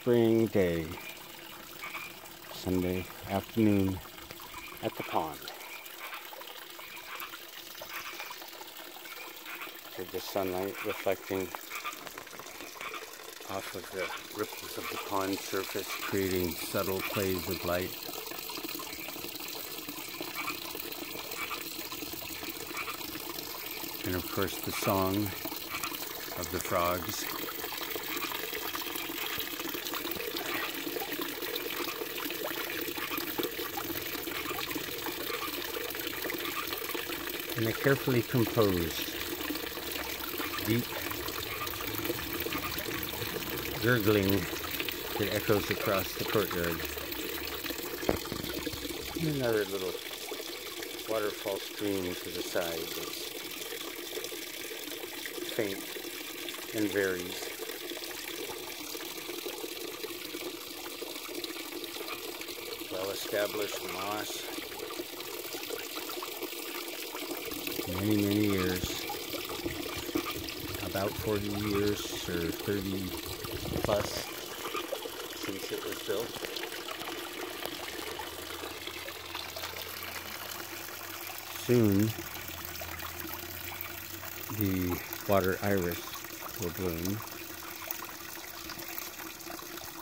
spring day, Sunday afternoon at the pond. With the sunlight reflecting off of the ripples of the pond surface, creating subtle plays of light. And of course the song of the frogs. And a carefully composed, deep gurgling that echoes across the courtyard. And another little waterfall stream to the side that's faint and varies. Well-established moss. Many years, about 40 years or 30 plus since it was built. Soon the water iris will bloom.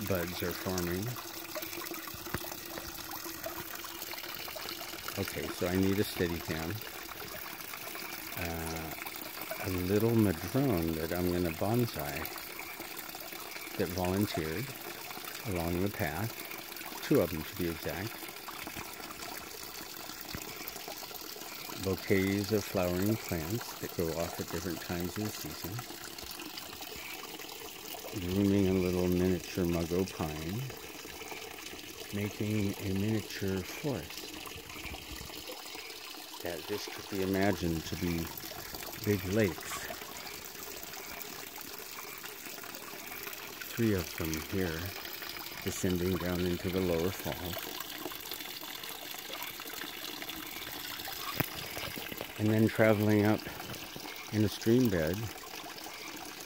Buds are forming. Okay, so I need a steady cam. A little madrone that I'm going to bonsai that volunteered along the path, 2 of them to be exact. Bouquets of flowering plants that go off at different times of the season. Grooming a little miniature muggo pine, making a miniature forest. That this could be imagined to be big lakes. 3 of them here, descending down into the lower falls. And then traveling up in a stream bed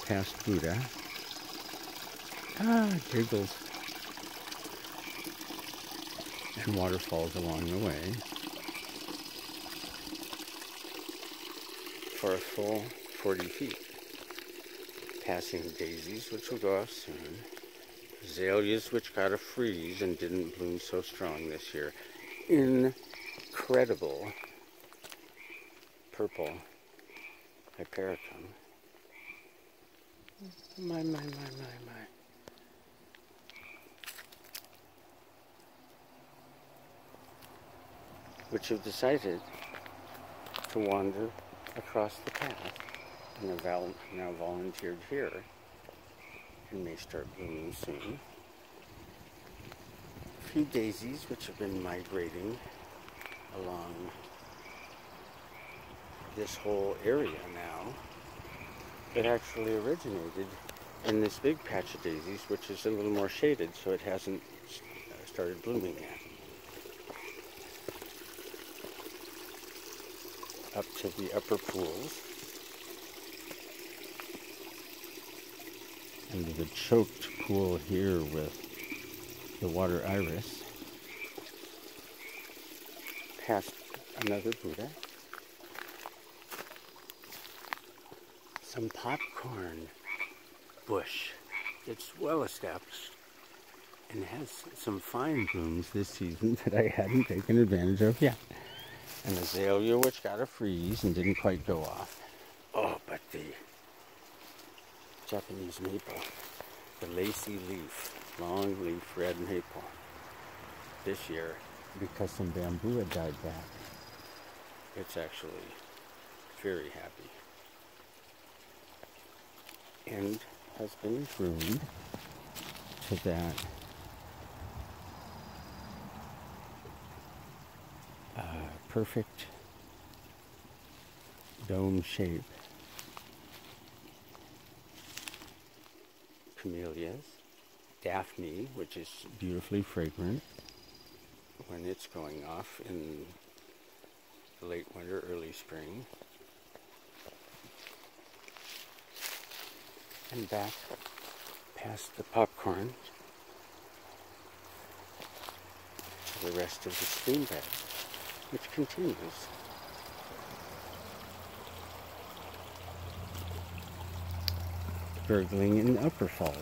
past Buddha. Jiggles. And waterfalls along the way. For a full 40 feet. Passing daisies, which will go off soon. Azaleas, which got a freeze and didn't bloom so strong this year. Incredible purple hypericum. My. Which have decided to wander across the path and have now volunteered here and may start blooming soon. A few daisies which have been migrating along this whole area now that actually originated in this big patch of daisies, which is a little more shaded, so it hasn't started blooming yet. Up to the upper pools, and the choked pool here with the water iris, past another Buddha, some popcorn bush that's well established and has some fine blooms this season that I hadn't taken advantage of yet. An azalea which got a freeze and didn't quite go off. Oh, but the Japanese maple, the lacy leaf, long leaf red maple, this year, because some bamboo had died back, it's actually very happy. And has been groomed to that perfect dome shape. Camellias, Daphne, which is beautifully fragrant when it's going off in the late winter, early spring. And back past the popcorn to the rest of the stream bed, which continues. Gurgling in the upper falls.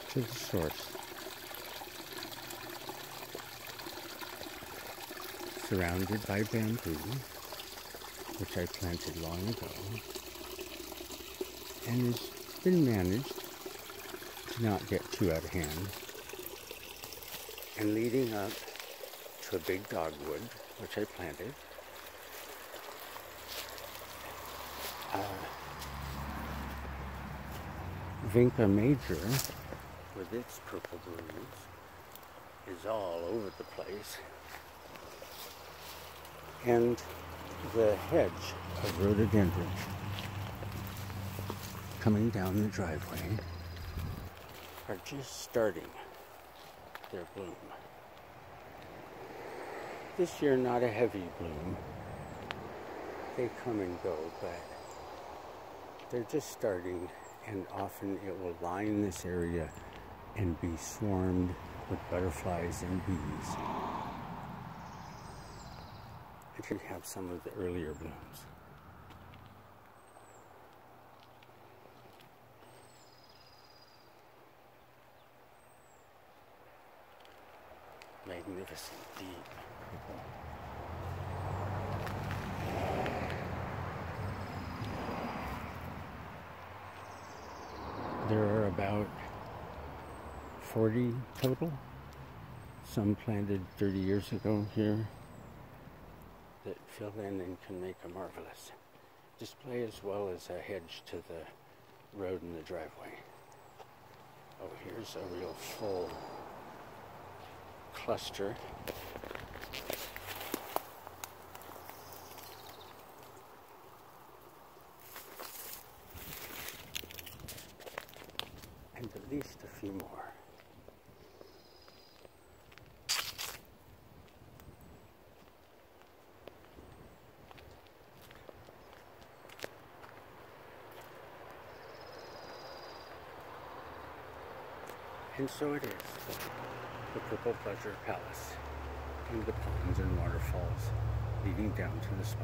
To the source. Surrounded by bamboo, which I planted long ago, and has been managed to not get too out of hand, and leading up to a big dogwood, which I planted. Vinca major, with its purple blooms, is all over the place. And the hedge of rhododendron coming down the driveway are just starting their bloom. This year, not a heavy bloom. They come and go, but they're just starting, and often it will line this area and be swarmed with butterflies and bees. I could have some of the earlier blooms. Magnificent, deep purple. There are about 40 total, some planted 30 years ago here, that fill in and can make a marvelous display, as well as a hedge to the road and the driveway. Oh, here's a real full cluster. And at least a few more. And so it is, the Purple Pleasure Palace, and the ponds and waterfalls leading down to the spa.